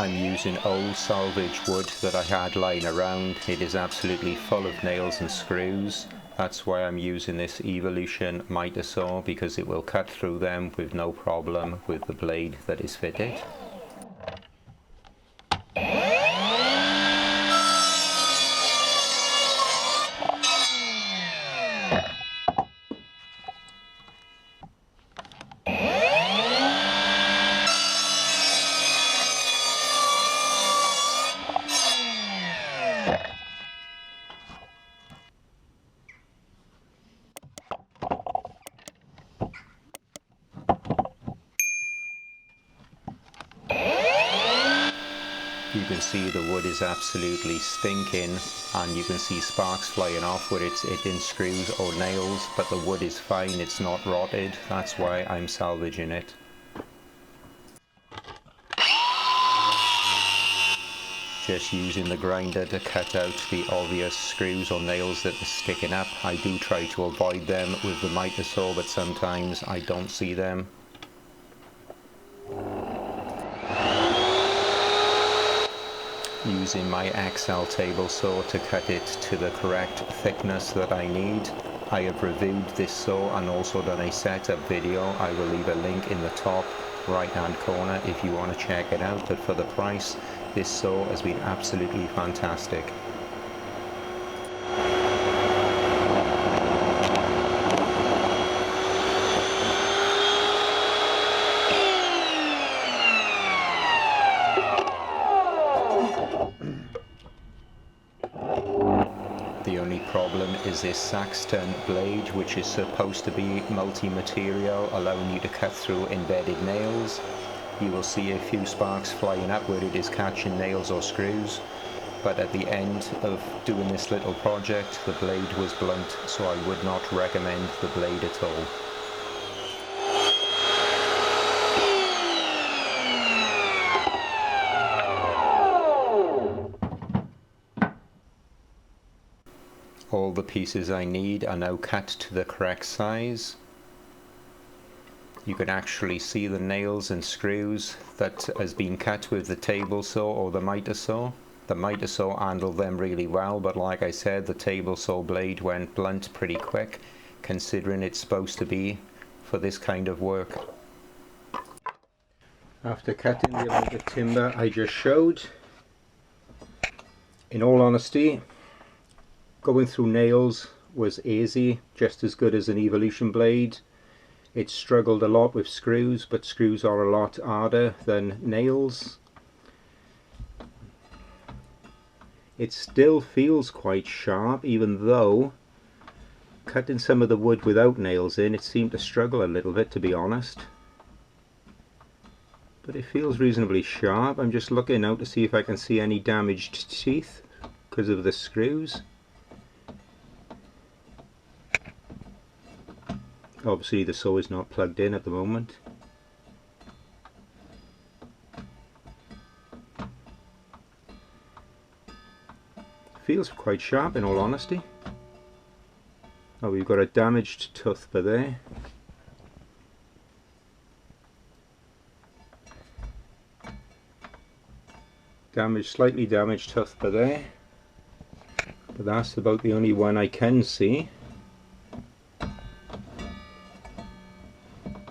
I'm using old salvage wood that I had lying around. It is absolutely full of nails and screws. That's why I'm using this Evolution miter saw, because it will cut through them with no problem with the blade that is fitted. You can see the wood is absolutely stinking, and you can see sparks flying off where it's hitting screws or nails, but the wood is fine, it's not rotted. That's why I'm salvaging it. Just using the grinder to cut out the obvious screws or nails that are sticking up. I do try to avoid them with the miter saw, but sometimes I don't see them. Using my XL table saw to cut it to the correct thickness that I need. I have reviewed this saw and also done a setup video. I will leave a link in the top right hand corner if you want to check it out, but for the price, this saw has been absolutely fantastic. The only problem is this Saxton blade, which is supposed to be multi-material, allowing you to cut through embedded nails. You will see a few sparks flying up where it is catching nails or screws, but at the end of doing this little project, the blade was blunt, so I would not recommend the blade at all. All the pieces I need are now cut to the correct size. You can actually see the nails and screws that has been cut with the table saw or the miter saw. The miter saw handled them really well, but like I said, the table saw blade went blunt pretty quick, considering it's supposed to be for this kind of work. After cutting the amount of timber I just showed, in all honesty, going through nails was easy, just as good as an Evolution blade. It struggled a lot with screws, but screws are a lot harder than nails. It still feels quite sharp, even though cutting some of the wood without nails in, it seemed to struggle a little bit, to be honest. But it feels reasonably sharp. I'm just looking out to see if I can see any damaged teeth because of the screws. Obviously the saw is not plugged in at the moment. Feels quite sharp in all honesty. Oh, we've got a damaged tooth by there. Slightly damaged tooth by there. But that's about the only one I can see.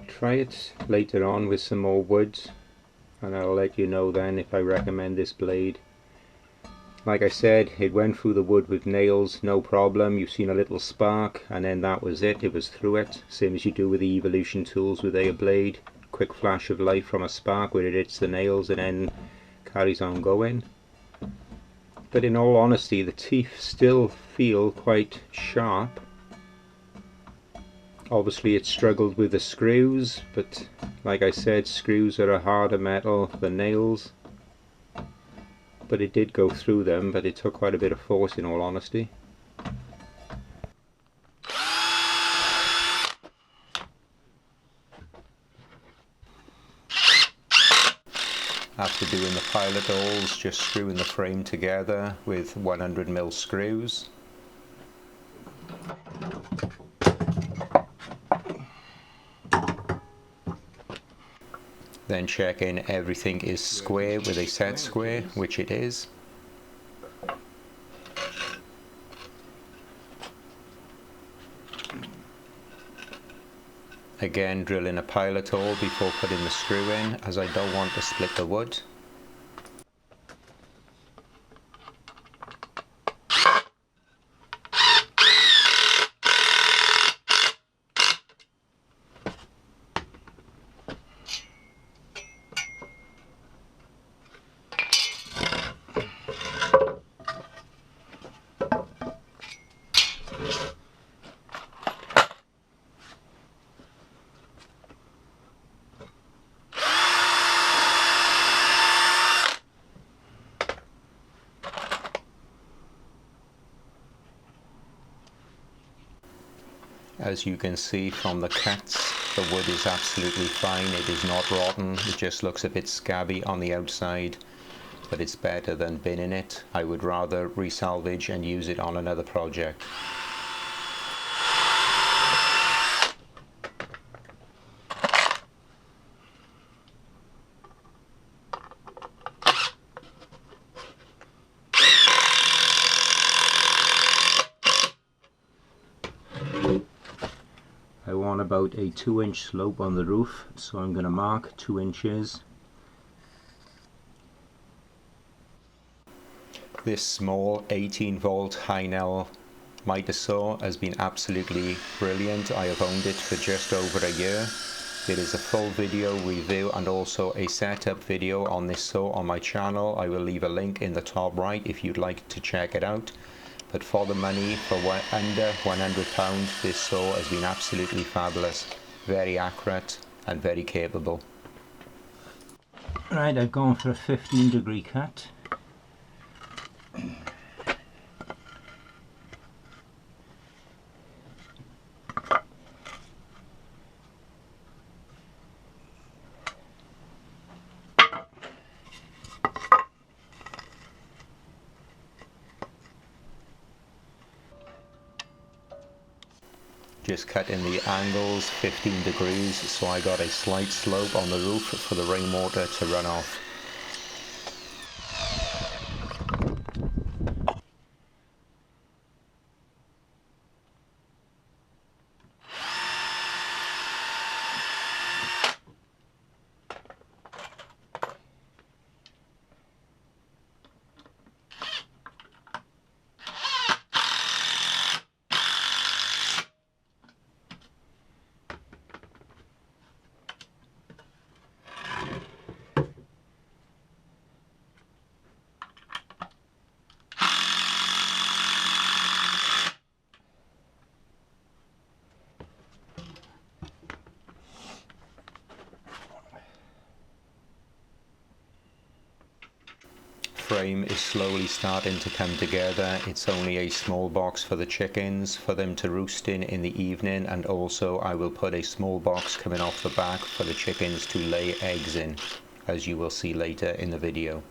Try it later on with some more wood, and I'll let you know then if I recommend this blade. Like I said, it went through the wood with nails, no problem. You've seen a little spark, and then that was it. It was through it, same as you do with the Evolution tools with a blade. Quick flash of light from a spark where it hits the nails and then carries on going. But in all honesty, the teeth still feel quite sharp. Obviously it struggled with the screws, but like I said, screws are a harder metal than nails. But it did go through them, but it took quite a bit of force in all honesty. After doing the pilot holes, just screwing the frame together with 100mm screws. Then checking everything is square with a set square, which it is. Again, drilling a pilot hole before putting the screw in, as I don't want to split the wood. As you can see from the cuts, the wood is absolutely fine. It is not rotten. It just looks a bit scabby on the outside, but it's better than binning it. I would rather resalvage and use it on another project. I want about a 2-inch slope on the roof, so I'm going to mark 2 inches. This small 18-volt Hinges miter saw has been absolutely brilliant. I have owned it for just over a year. There is a full video review and also a setup video on this saw on my channel. I will leave a link in the top right if you'd like to check it out. But for the money, for under £100, this saw has been absolutely fabulous. Very accurate and very capable. Right, I've gone for a 15-degree cut. Just cut in the angles 15 degrees, so I got a slight slope on the roof for the rainwater to run off. Frame is slowly starting to come together. It's only a small box for the chickens for them to roost in the evening, and also I will put a small box coming off the back for the chickens to lay eggs in, as you will see later in the video.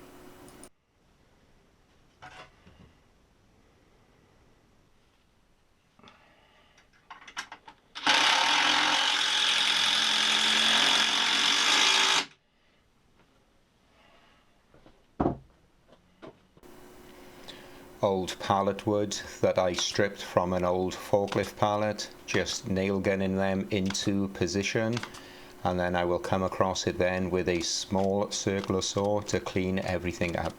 Old pallet wood that I stripped from an old forklift pallet, just nail gunning them into position, and then I will come across it then with a small circular saw to clean everything up.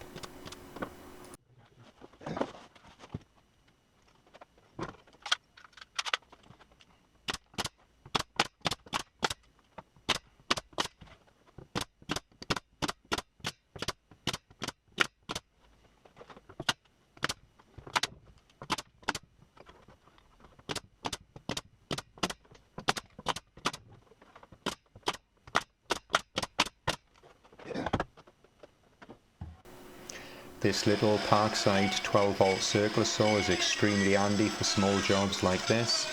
This little Parkside 12-volt circular saw is extremely handy for small jobs like this,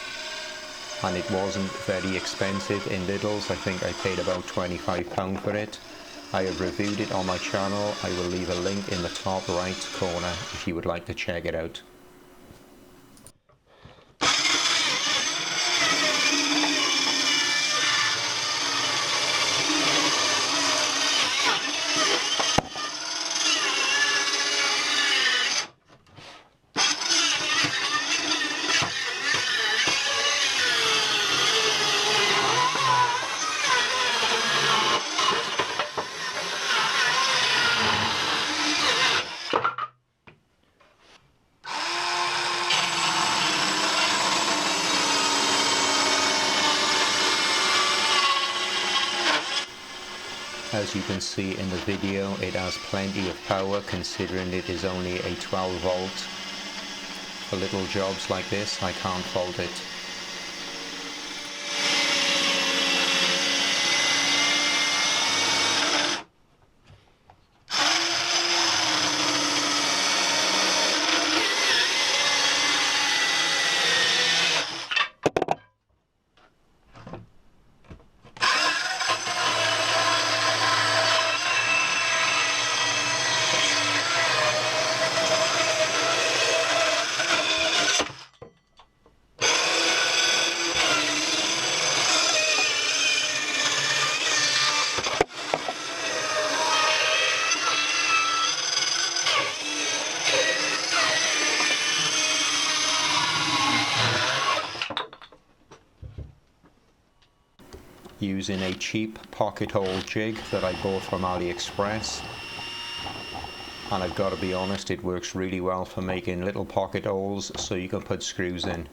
and it wasn't very expensive in Lidl's. I think I paid about £25 for it. I have reviewed it on my channel. I will leave a link in the top right corner if you would like to check it out. As you can see in the video, it has plenty of power considering it is only a 12 volt. For little jobs like this, I can't fault it. Using a cheap pocket hole jig that I bought from AliExpress, and I've got to be honest, it works really well for making little pocket holes so you can put screws in.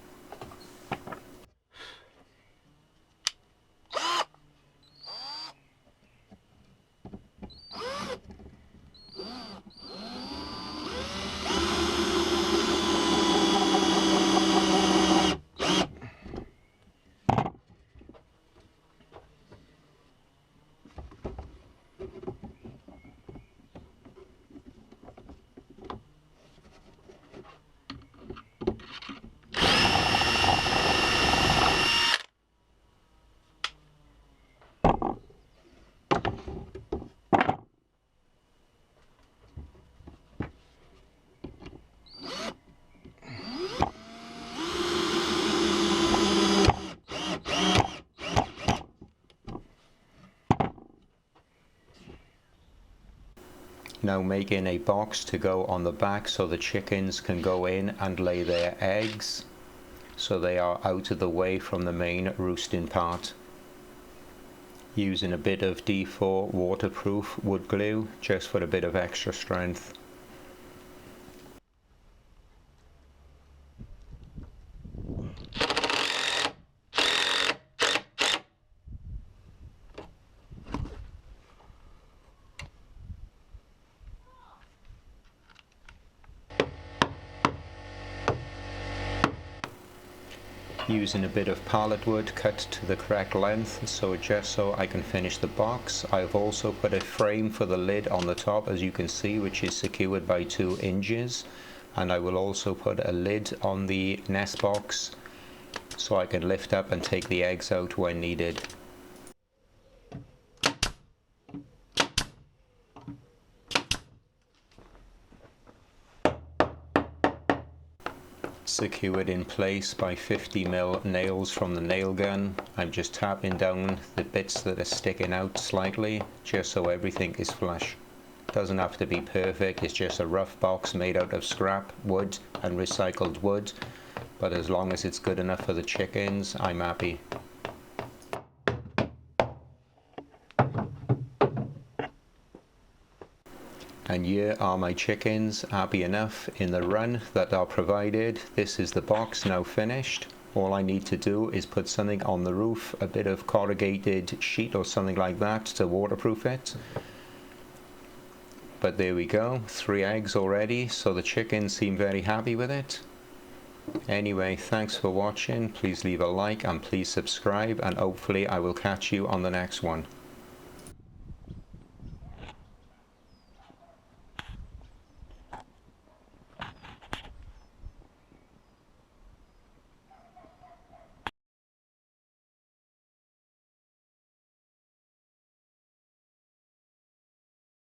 Now making a box to go on the back so the chickens can go in and lay their eggs, so they are out of the way from the main roosting part. Using a bit of D4 waterproof wood glue just for a bit of extra strength. Using a bit of pallet wood cut to the correct length so I can finish the box. I've also put a frame for the lid on the top, as you can see, which is secured by 2 hinges, and I will also put a lid on the nest box so I can lift up and take the eggs out when needed. Secured in place by 50mm nails from the nail gun. I'm just tapping down the bits that are sticking out slightly just so everything is flush. Doesn't have to be perfect, it's just a rough box made out of scrap wood and recycled wood, but as long as it's good enough for the chickens, I'm happy. And here are my chickens, happy enough in the run that are provided. This is the box now finished. All I need to do is put something on the roof, a bit of corrugated sheet or something like that to waterproof it. But there we go, 3 eggs already, so the chickens seem very happy with it. Anyway, thanks for watching. Please leave a like and please subscribe, and hopefully I will catch you on the next one.